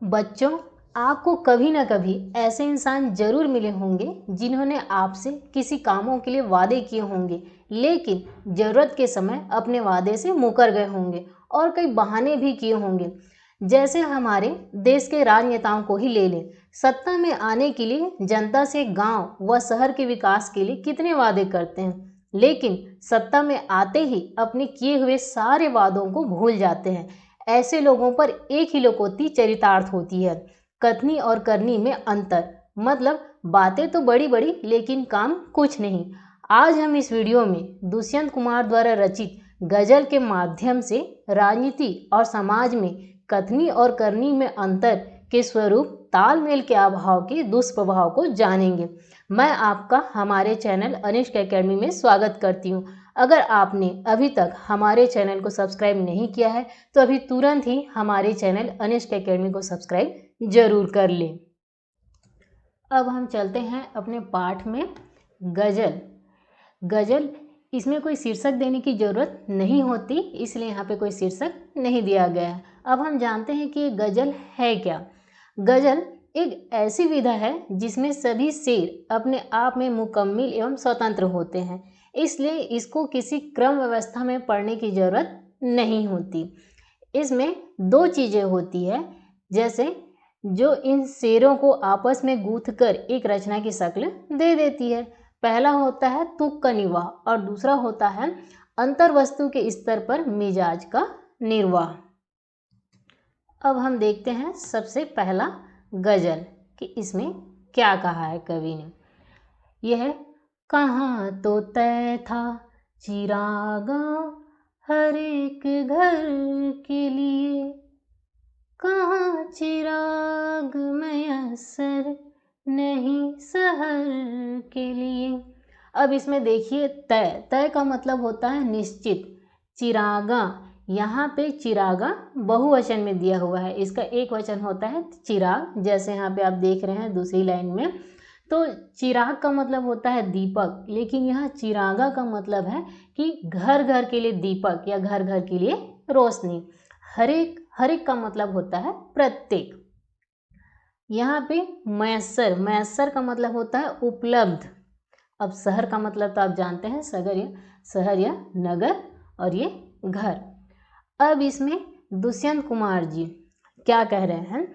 बच्चों, आपको कभी ना कभी ऐसे इंसान जरूर मिले होंगे जिन्होंने आपसे किसी कामों के लिए वादे किए होंगे, लेकिन ज़रूरत के समय अपने वादे से मुकर गए होंगे और कई बहाने भी किए होंगे। जैसे हमारे देश के राजनेताओं को ही ले लें। सत्ता में आने के लिए जनता से गांव व शहर के विकास के लिए कितने वादे करते हैं, लेकिन सत्ता में आते ही अपने किए हुए सारे वादों को भूल जाते हैं। ऐसे लोगों पर एक ही लोकोक्ति चरितार्थ होती है, कथनी और करनी में अंतर। मतलब बातें तो बड़ी बड़ी लेकिन काम कुछ नहीं। आज हम इस वीडियो में दुष्यंत कुमार द्वारा रचित गजल के माध्यम से राजनीति और समाज में कथनी और करनी में अंतर के स्वरूप, तालमेल के अभाव के दुष्प्रभाव को जानेंगे। मैं आपका हमारे चैनल अनिष्क एकेडमी में स्वागत करती हूँ। अगर आपने अभी तक हमारे चैनल को सब्सक्राइब नहीं किया है तो अभी तुरंत ही हमारे चैनल अनिष्क एकेडमी को सब्सक्राइब जरूर कर लें। अब हम चलते हैं अपने पाठ में। गजल, इसमें कोई शीर्षक देने की जरूरत नहीं होती, इसलिए यहाँ पे कोई शीर्षक नहीं दिया गया है। अब हम जानते हैं कि गजल है क्या। गजल एक ऐसी विधा है जिसमें सभी शेर अपने आप में मुकम्मल एवं स्वतंत्र होते हैं, इसलिए इसको किसी क्रम व्यवस्था में पढ़ने की जरूरत नहीं होती। इसमें दो चीजें होती है, जैसे जो इन शेरों को आपस में गूंथ कर एक रचना की शक्ल दे देती है। पहला होता है तुक का निवाह और दूसरा होता है अंतर वस्तु के स्तर पर मिजाज का निर्वाह। अब हम देखते हैं सबसे पहला गजल कि इसमें क्या कहा है कवि ने। यह है, कहाँ तो तय था चिरागा हर एक घर के लिए, कहाँ चिराग मयस्सर नहीं शहर के लिए। अब इसमें देखिए तय का मतलब होता है निश्चित। चिरागा, यहाँ पे चिरागा बहुवचन में दिया हुआ है, इसका एक वचन होता है चिराग, जैसे यहाँ पे आप देख रहे हैं दूसरी लाइन में। तो चिराग का मतलब होता है दीपक, लेकिन यहाँ चिरागा का मतलब है कि घर घर के लिए दीपक या घर घर के लिए रोशनी। हर एक का मतलब होता है प्रत्येक। यहाँ पे मयस्सर का मतलब होता है उपलब्ध। अब शहर का मतलब तो आप जानते हैं, शहर या नगर, और ये घर। अब इसमें दुष्यंत कुमार जी क्या कह रहे हैं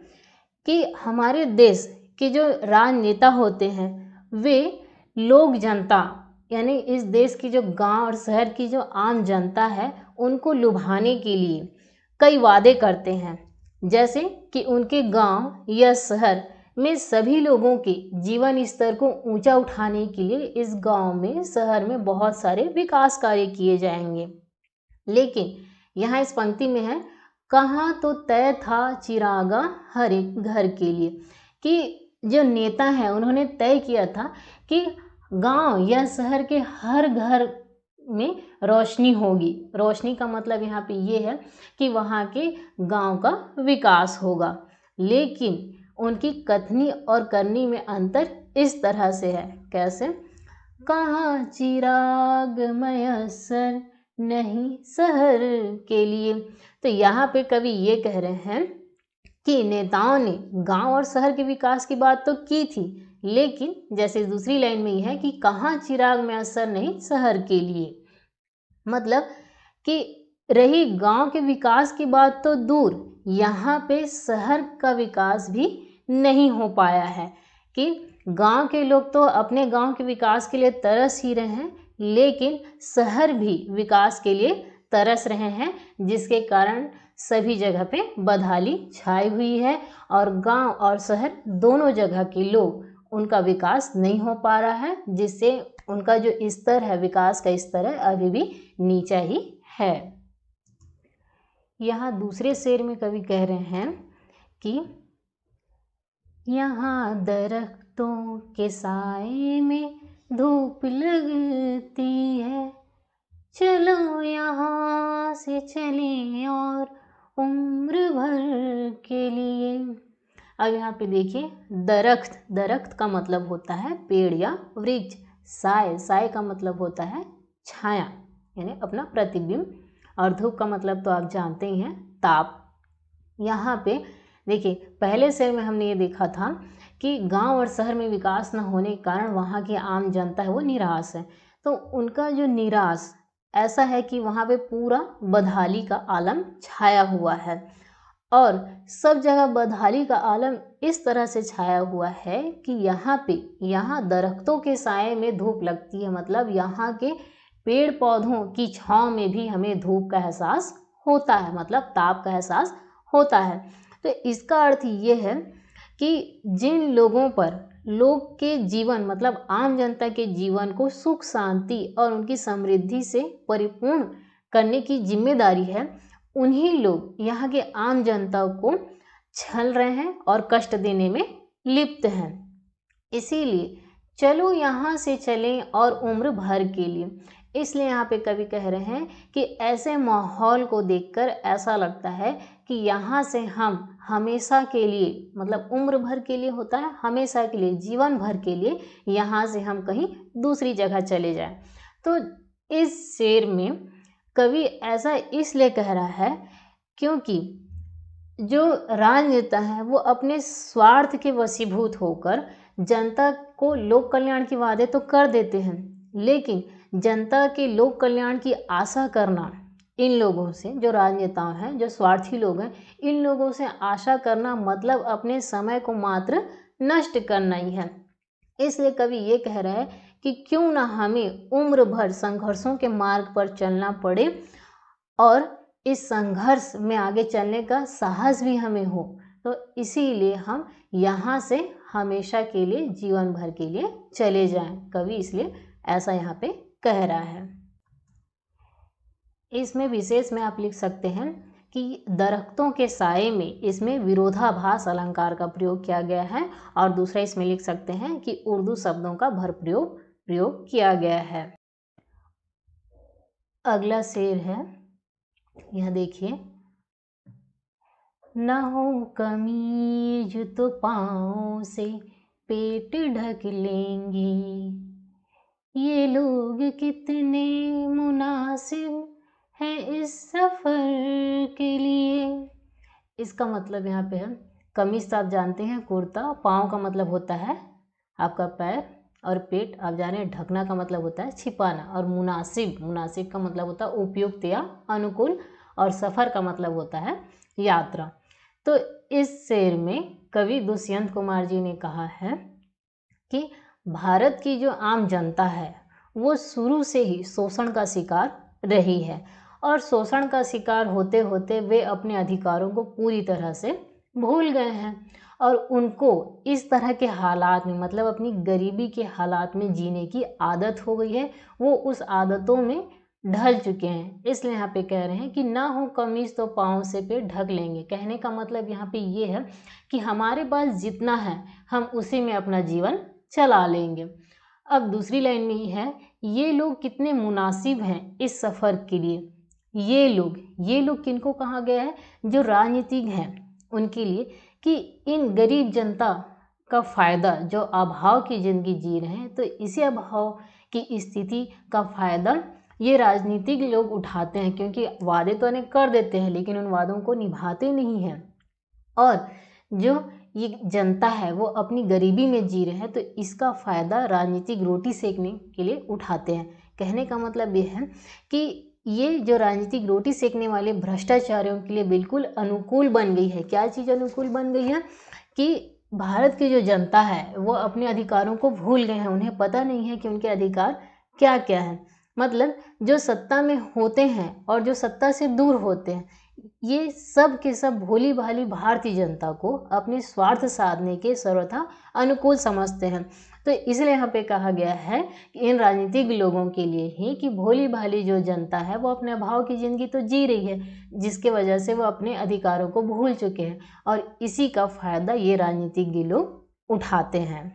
कि हमारे देश के जो राजनेता होते हैं वे लोक जनता, यानी इस देश की जो गांव और शहर की जो आम जनता है उनको लुभाने के लिए कई वादे करते हैं, जैसे कि उनके गांव या शहर में सभी लोगों के जीवन स्तर को ऊंचा उठाने के लिए इस गांव में शहर में बहुत सारे विकास कार्य किए जाएंगे। लेकिन यहाँ इस पंक्ति में है, कहाँ तो तय था चिरागा हर एक घर के लिए, कि जो नेता है उन्होंने तय किया था कि गांव या शहर के हर घर में रोशनी होगी। रोशनी का मतलब यहाँ पे ये है कि वहाँ के गांव का विकास होगा। लेकिन उनकी कथनी और करनी में अंतर इस तरह से है, कैसे, कहाँ चिराग मयस्सर नहीं शहर के लिए। तो यहाँ पे कवि ये कह रहे हैं कि नेताओं ने गांव और शहर के विकास की बात तो की थी, लेकिन जैसे दूसरी लाइन में यह है कि कहाँ चिराग मयस्सर नहीं शहर के लिए। मतलब कि रही गांव के विकास की बात तो दूर, यहाँ पे शहर का विकास भी नहीं हो पाया है कि गांव के लोग तो अपने गांव के विकास के लिए तरस ही रहे हैं, लेकिन शहर भी विकास के लिए तरस रहे हैं, जिसके कारण सभी जगह पे बदहाली छाई हुई है और गांव और शहर दोनों जगह के लोग उनका विकास नहीं हो पा रहा है, जिससे उनका जो स्तर है, विकास का स्तर है, अभी भी नीचा ही है। यहाँ दूसरे शेर में कवि कह रहे हैं कि यहाँ दरख्तों के साए में धूप लगती है, चलो यहाँ से चलें और उम्र भर के लिए। अब यहाँ पे देखिए, दरख्त का मतलब होता है पेड़ या वृक्ष। साए का मतलब होता है छाया, यानी अपना प्रतिबिंब। और धूप का मतलब तो आप जानते ही हैं, ताप। यहाँ पे देखिए, पहले शेर में हमने ये देखा था कि गांव और शहर में विकास न होने के कारण वहाँ की आम जनता है वो निराश है। तो उनका जो निराश ऐसा है कि वहाँ पे पूरा बदहाली का आलम छाया हुआ है और सब जगह बदहाली का आलम इस तरह से छाया हुआ है कि यहाँ दरख्तों के साए में धूप लगती है, मतलब यहाँ के पेड़ पौधों की छांव में भी हमें धूप का एहसास होता है, मतलब ताप का एहसास होता है। तो इसका अर्थ ये है कि जिन लोगों पर लोग के जीवन मतलब आम जनता के जीवन को सुख शांति और उनकी समृद्धि से परिपूर्ण करने की जिम्मेदारी है, उन्हीं लोग यहाँ के आम जनता को छल रहे हैं और कष्ट देने में लिप्त हैं। इसीलिए चलो यहाँ से चलें और उम्र भर के लिए। इसलिए यहाँ पे कवि कह रहे हैं कि ऐसे माहौल को देखकर ऐसा लगता है कि यहाँ से हम हमेशा के लिए, मतलब उम्र भर के लिए होता है, हमेशा के लिए, जीवन भर के लिए यहाँ से हम कहीं दूसरी जगह चले जाएं। तो इस शेर में कवि ऐसा इसलिए कह रहा है क्योंकि जो राजनेता हैं वो अपने स्वार्थ के वशीभूत होकर जनता को लोक कल्याण के वादे तो कर देते हैं, लेकिन जनता के लोक कल्याण की आशा करना इन लोगों से, जो राजनेताओं हैं, जो स्वार्थी लोग हैं, इन लोगों से आशा करना मतलब अपने समय को मात्र नष्ट करना ही है। इसलिए कवि ये कह रहा है कि क्यों ना हमें उम्र भर संघर्षों के मार्ग पर चलना पड़े और इस संघर्ष में आगे चलने का साहस भी हमें हो। तो इसीलिए हम यहाँ से हमेशा के लिए, जीवन भर के लिए चले जाएं। कवि इसलिए ऐसा यहाँ पे कह रहा है। इसमें विशेष में आप लिख सकते हैं कि दरख्तों के साए में, इसमें विरोधाभास अलंकार का प्रयोग किया गया है। और दूसरा इसमें लिख सकते हैं कि उर्दू शब्दों का भर प्रयोग किया गया है। अगला शेर है, यह देखिए, न हो कमीज तो पाँव से पेट ढक लेंगी, ये लोग कितने मुनासिब हैं इस सफ़र के लिए। इसका मतलब यहाँ पे है, कमीज तो आप जानते हैं कुर्ता, पाँव का मतलब होता है आपका पैर, और पेट आप जाने हैं ढकना का मतलब होता है छिपाना, और मुनासिब का मतलब होता है उपयुक्त या अनुकूल, और सफ़र का मतलब होता है यात्रा। तो इस शेर में कवि दुष्यंत कुमार जी ने कहा है कि भारत की जो आम जनता है वो शुरू से ही शोषण का शिकार रही है, और शोषण का शिकार होते होते वे अपने अधिकारों को पूरी तरह से भूल गए हैं, और उनको इस तरह के हालात में, मतलब अपनी गरीबी के हालात में जीने की आदत हो गई है, वो उस आदतों में ढल चुके हैं। इसलिए यहाँ पे कह रहे हैं कि ना हो कमीज तो पाँव से पेट ढक लेंगे। कहने का मतलब यहाँ पे ये है कि हमारे पास जितना है हम उसी में अपना जीवन चला लेंगे। अब दूसरी लाइन में ही है, ये लोग कितने मुनासिब हैं इस सफ़र के लिए। ये लोग किनको कहा गया है, जो राजनीतिज्ञ हैं उनके लिए, कि इन गरीब जनता का फ़ायदा, जो अभाव की ज़िंदगी जी रहे हैं, तो इसी अभाव की स्थिति का फ़ायदा ये राजनीतिक लोग उठाते हैं, क्योंकि वादे तो अनेक कर देते हैं लेकिन उन वादों को निभाते नहीं हैं, और जो ये जनता है वो अपनी गरीबी में जी रहे हैं, तो इसका फ़ायदा राजनीतिक रोटी सेकने के लिए उठाते हैं। कहने का मतलब ये है कि ये जो राजनीतिक रोटी सेकने वाले भ्रष्टाचारियों के लिए बिल्कुल अनुकूल बन गई है। क्या चीज़ अनुकूल बन गई है कि भारत की जो जनता है वो अपने अधिकारों को भूल गए हैं, उन्हें पता नहीं है कि उनके अधिकार क्या क्या है। मतलब जो सत्ता में होते हैं और जो सत्ता से दूर होते हैं, ये सब के सब भोली भाली भारतीय जनता को अपने स्वार्थ साधने के सर्वथा अनुकूल समझते हैं। तो इसलिए यहाँ पे कहा गया है कि इन राजनीतिक लोगों के लिए ही कि भोली भाली जो जनता है वो अपने अभाव की ज़िंदगी तो जी रही है, जिसके वजह से वो अपने अधिकारों को भूल चुके हैं, और इसी का फ़ायदा ये राजनीतिज्ञ लोग उठाते हैं।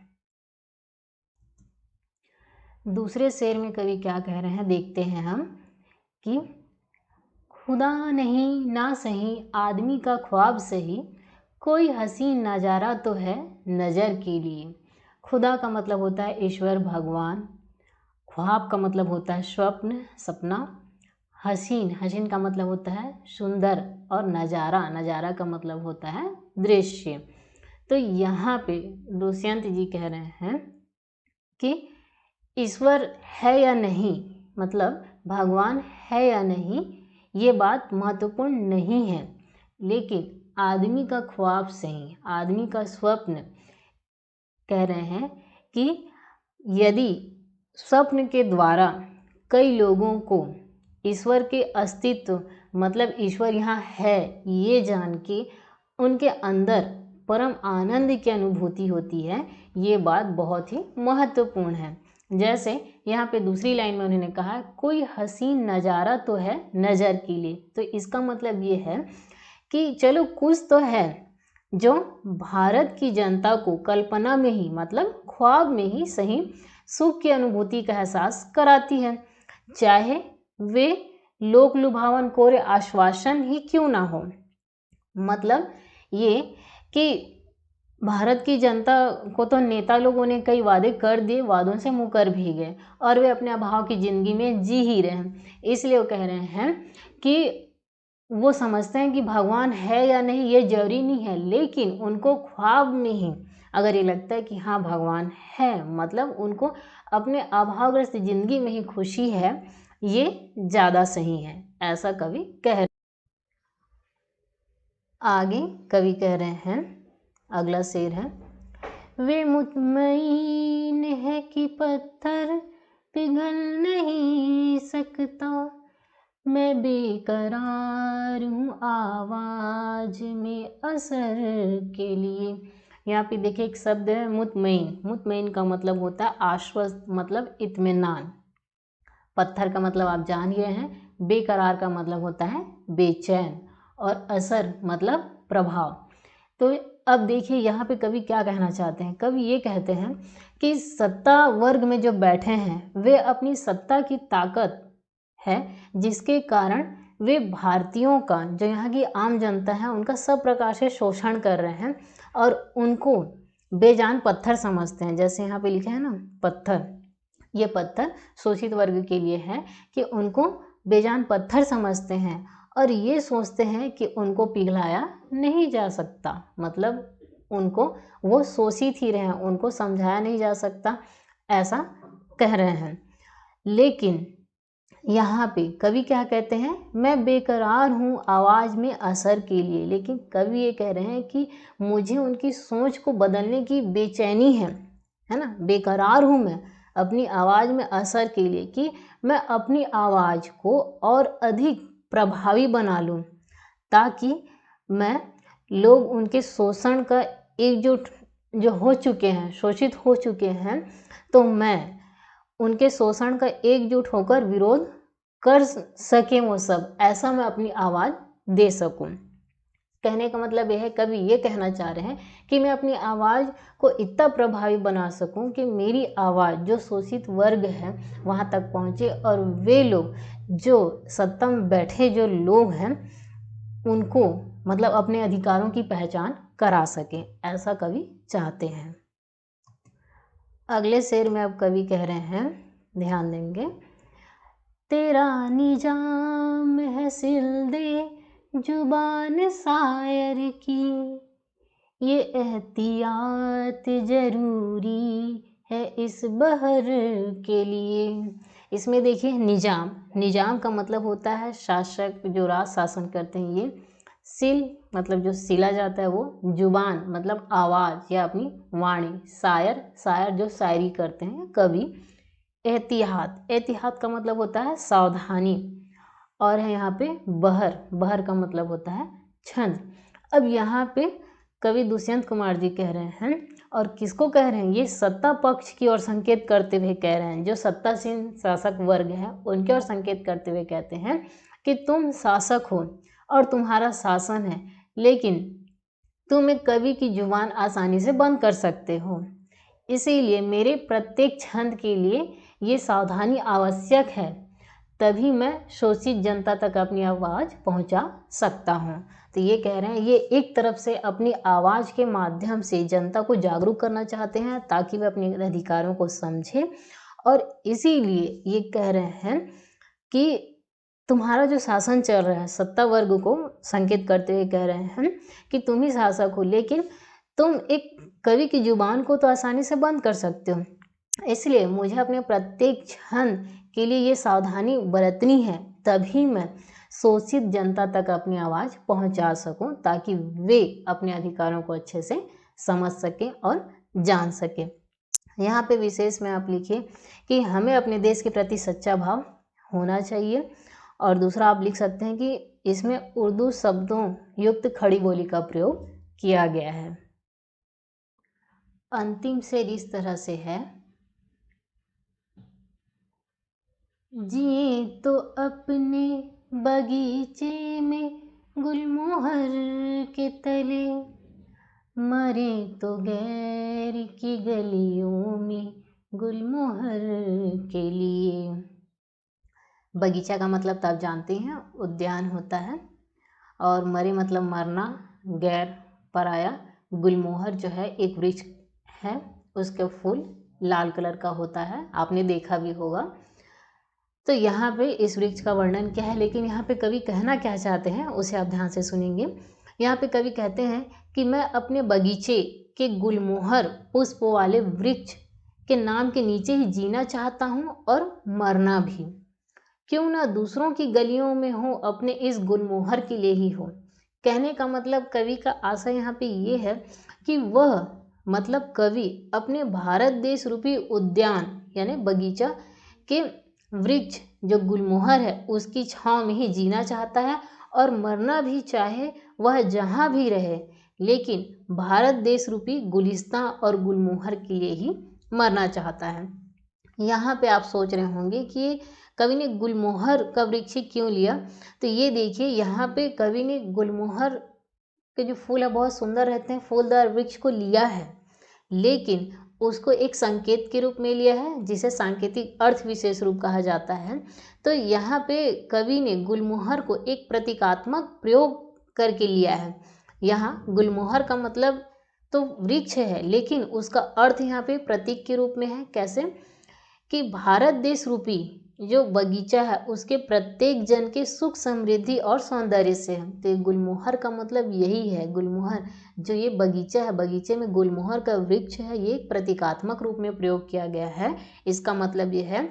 दूसरे शेर में कवि क्या कह रहे हैं देखते हैं हम, कि खुदा नहीं ना सही आदमी का ख्वाब सही, कोई हसीन नज़ारा तो है नज़र के लिए। खुदा का मतलब होता है ईश्वर भगवान, ख्वाब का मतलब होता है स्वप्न, सपना, हसीन, हसीन का मतलब होता है सुंदर, और नज़ारा, नज़ारा का मतलब होता है दृश्य। तो यहाँ पे दुष्यंत जी कह रहे हैं कि ईश्वर है या नहीं, मतलब भगवान है या नहीं, ये बात महत्वपूर्ण नहीं है, लेकिन आदमी का ख्वाब सही, आदमी का स्वप्न। कह रहे हैं कि यदि स्वप्न के द्वारा कई लोगों को ईश्वर के अस्तित्व, मतलब ईश्वर यहाँ है, ये जान के उनके अंदर परम आनंद की अनुभूति होती है, ये बात बहुत ही महत्वपूर्ण है। जैसे यहाँ पे दूसरी लाइन में उन्होंने कहा, कोई हसीन नज़ारा तो है नज़र के लिए। तो इसका मतलब ये है कि चलो कुछ तो है जो भारत की जनता को कल्पना में ही, मतलब ख्वाब में ही सही, सुख की अनुभूति का एहसास कराती है, चाहे वे लोक लुभावन कोरे आश्वासन ही क्यों ना हो। मतलब ये कि भारत की जनता को तो नेता लोगों ने कई वादे कर दिए, वादों से मुकर भी गए, और वे अपने अभाव की ज़िंदगी में जी ही रहे हैं। इसलिए वो कह रहे हैं कि वो समझते हैं कि भगवान है या नहीं ये जरूरी नहीं है, लेकिन उनको ख्वाब में ही अगर ये लगता है कि हाँ भगवान है, मतलब उनको अपने अभावग्रस्त ज़िंदगी में ही खुशी है, ये ज़्यादा सही है, ऐसा कवि कह रहे। आगे कवि कह रहे हैं, अगला शेर है, वे मुतमईन है कि पत्थर पिघल नहीं सकता, मैं बेकरार हूँ आवाज में असर के लिए। यहाँ पे देखिए एक शब्द है मुतमईन। मुतमईन का मतलब होता है आश्वस्त, मतलब इत्मीनान। पत्थर का मतलब आप जान ही रहे हैं, बेकरार का मतलब होता है बेचैन, और असर मतलब प्रभाव। तो अब देखिए यहाँ पे कवि क्या कहना चाहते हैं। कवि ये कहते हैं कि सत्ता वर्ग में जो बैठे हैं वे अपनी सत्ता की ताकत है जिसके कारण वे भारतीयों का, जो यहाँ की आम जनता है, उनका सब प्रकार से शोषण कर रहे हैं और उनको बेजान पत्थर समझते हैं। जैसे यहाँ पे लिखा है ना पत्थर, ये पत्थर शोषित वर्ग के लिए है कि उनको बेजान पत्थर समझते हैं और ये सोचते हैं कि उनको पिघलाया नहीं जा सकता, मतलब उनको वो शोषित ही रहे, उनको समझाया नहीं जा सकता, ऐसा कह रहे हैं। लेकिन यहाँ पे कवि क्या कहते हैं, मैं बेकरार हूँ आवाज़ में असर के लिए। लेकिन कवि ये कह रहे हैं कि मुझे उनकी सोच को बदलने की बेचैनी है ना, बेकरार हूँ मैं अपनी आवाज़ में असर के लिए, कि मैं अपनी आवाज़ को और अधिक प्रभावी बना लूँ, ताकि मैं लोग उनके शोषण का एकजुट जो हो चुके हैं, शोषित हो चुके हैं, तो मैं उनके शोषण का एकजुट होकर विरोध कर सकें वो सब, ऐसा मैं अपनी आवाज़ दे सकूं। कहने का मतलब यह है, कवि ये कहना चाह रहे हैं कि मैं अपनी आवाज़ को इतना प्रभावी बना सकूं कि मेरी आवाज़ जो शोषित वर्ग है वहाँ तक पहुँचे, और वे लोग जो सत्ता में बैठे जो लोग हैं उनको, मतलब अपने अधिकारों की पहचान करा सकें, ऐसा कवि चाहते हैं। अगले शेर में अब कवि कह रहे हैं, ध्यान देंगे, तेरा निजाम है सिल दे जुबान शायर की, ये एहतियात जरूरी है इस बहर के लिए। इसमें देखिए निजाम, निजाम का मतलब होता है शासक, जो राज शासन करते हैं ये। सिल मतलब जो सिला जाता है वो, जुबान मतलब आवाज़ या अपनी वाणी, शायर, शायर जो शायरी करते हैं कवि। एहतियात, एहतियात का मतलब होता है सावधानी, और है यहाँ पे बहर, बहर का मतलब होता है छंद। अब यहाँ पे कवि दुष्यंत कुमार जी कह रहे हैं, और किसको कह रहे हैं, ये सत्ता पक्ष की ओर संकेत करते हुए कह रहे हैं, जो सत्तासीन शासक वर्ग है उनके ओर संकेत करते हुए कहते हैं कि तुम शासक हो और तुम्हारा शासन है, लेकिन तुम एक कवि की जुबान आसानी से बंद कर सकते हो, इसीलिए मेरे प्रत्येक छंद के लिए ये सावधानी आवश्यक है, तभी मैं शोषित जनता तक अपनी आवाज़ पहुंचा सकता हूं। तो ये कह रहे हैं, ये एक तरफ से अपनी आवाज़ के माध्यम से जनता को जागरूक करना चाहते हैं ताकि वे अपने अधिकारों को समझें, और इसीलिए ये कह रहे हैं कि तुम्हारा जो शासन चल रहा है सत्ता वर्ग को संकेत करते हुए कह रहे हैं कि तुम ही शासक हो, लेकिन तुम एक कवि की जुबान को तो आसानी से बंद कर सकते हो। इसलिए मुझे अपने प्रत्येक क्षण के लिए ये सावधानी बरतनी है, तभी मैं शोषित जनता तक अपनी आवाज़ पहुंचा सकूं, ताकि वे अपने अधिकारों को अच्छे से समझ सकें और जान सकें। यहाँ पे विशेष में आप लिखिए कि हमें अपने देश के प्रति सच्चा भाव होना चाहिए। और दूसरा आप लिख सकते हैं कि इसमें उर्दू शब्दों युक्त खड़ी बोली का प्रयोग किया गया है। अंतिम शेर इस तरह से है, जिए तो अपने बगीचे में गुलमोहर के तले, मरे तो गैर की गलियों में गुलमोहर के लिए। बगीचा का मतलब तो आप जानते हैं उद्यान होता है, और मरे मतलब मरना, गैर पराया। गुलमोहर जो है एक वृक्ष है, उसका फूल लाल कलर का होता है, आपने देखा भी होगा। तो यहाँ पे इस वृक्ष का वर्णन क्या है, लेकिन यहाँ पे कवि कहना क्या चाहते हैं उसे आप ध्यान से सुनेंगे। यहाँ पे कवि कहते हैं कि मैं अपने बगीचे के गुलमोहर पुष्प वाले वृक्ष के नाम के नीचे ही जीना चाहता हूँ और मरना भी। क्यों ना दूसरों की गलियों में हो, अपने इस गुलमोहर के लिए ही हो। कहने का मतलब कवि का आशय यहाँ पे ये है कि वह मतलब कवि अपने भारत देश रूपी उद्यान यानी बगीचा के वृक्ष जो गुलमोहर है उसकी छांव में ही जीना चाहता है, और मरना भी चाहे वह जहाँ भी रहे, लेकिन भारत देश रूपी गुलिस्तां और गुलमोहर के लिए ही मरना चाहता है। यहाँ पे आप सोच रहे होंगे कि कवि ने गुलमोहर का वृक्ष क्यों लिया। तो ये देखिए, यहाँ पे कवि ने गुलमोहर के जो फूल है बहुत सुंदर रहते हैं, फूलदार वृक्ष को लिया है, लेकिन उसको एक संकेत के रूप में लिया है, जिसे सांकेतिक अर्थ विशेष रूप कहा जाता है। तो यहाँ पे कवि ने गुलमोहर को एक प्रतीकात्मक प्रयोग करके लिया है। यहाँ गुलमोहर का मतलब तो वृक्ष है, लेकिन उसका अर्थ यहाँ पे प्रतीक के रूप में है। कैसे कि भारत देश रूपी जो बगीचा है उसके प्रत्येक जन के सुख समृद्धि और सौंदर्य से है। तो गुलमोहर का मतलब यही है। गुलमोहर जो ये बगीचा है, बगीचे में गुलमोहर का वृक्ष है, ये एक प्रतीकात्मक रूप में प्रयोग किया गया है। इसका मतलब ये है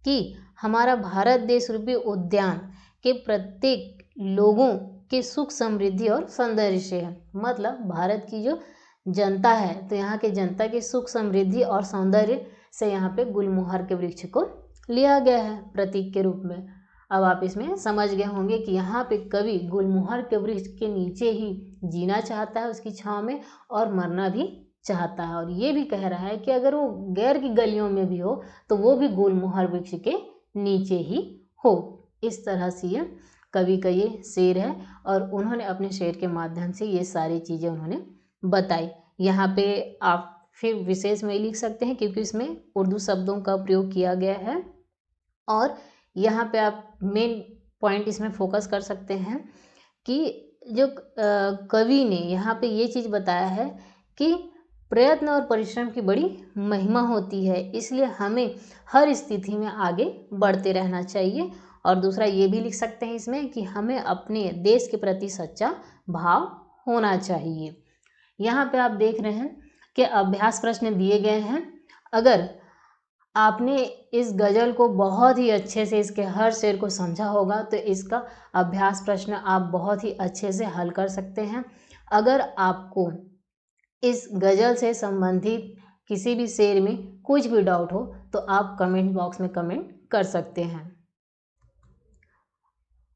कि हमारा भारत देश रूपी उद्यान के प्रत्येक लोगों के सुख समृद्धि और सौंदर्य से है। मतलब भारत की जो जनता है, तो यहाँ के जनता के सुख समृद्धि और सौंदर्य से यहाँ पे गुलमोहर के वृक्ष को लिया गया है प्रतीक के रूप में। अब आप इसमें समझ गए होंगे कि यहाँ पे कवि गुलमोहर के वृक्ष के नीचे ही जीना चाहता है, उसकी छांव में, और मरना भी चाहता है। और ये भी कह रहा है कि अगर वो गैर की गलियों में भी हो तो वो भी गुलमोहर वृक्ष के नीचे ही हो। इस तरह से ये कवि का ये शेर है, और उन्होंने अपने शेर के माध्यम से ये सारी चीज़ें उन्होंने बताई। यहाँ पे आप फिर विशेष में लिख सकते हैं क्योंकि इसमें उर्दू शब्दों का प्रयोग किया गया है। और यहाँ पे आप मेन पॉइंट इसमें फोकस कर सकते हैं कि जो कवि ने यहाँ पे ये चीज़ बताया है कि प्रयत्न और परिश्रम की बड़ी महिमा होती है, इसलिए हमें हर स्थिति में आगे बढ़ते रहना चाहिए। और दूसरा ये भी लिख सकते हैं इसमें कि हमें अपने देश के प्रति सच्चा भाव होना चाहिए। यहाँ पे आप देख रहे हैं कि अभ्यास प्रश्न दिए गए हैं। अगर आपने इस गज़ल को बहुत ही अच्छे से, इसके हर शेर को समझा होगा, तो इसका अभ्यास प्रश्न आप बहुत ही अच्छे से हल कर सकते हैं। अगर आपको इस गज़ल से संबंधित किसी भी शेर में कुछ भी डाउट हो तो आप कमेंट बॉक्स में कमेंट कर सकते हैं।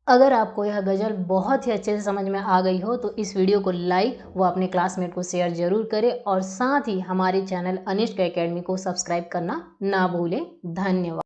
अगर आपको यह गज़ल बहुत ही अच्छे से समझ में आ गई हो तो इस वीडियो को लाइक व अपने क्लासमेट को शेयर ज़रूर करें, और साथ ही हमारे चैनल अनिष्ट एकेडमी को सब्सक्राइब करना ना भूलें। धन्यवाद।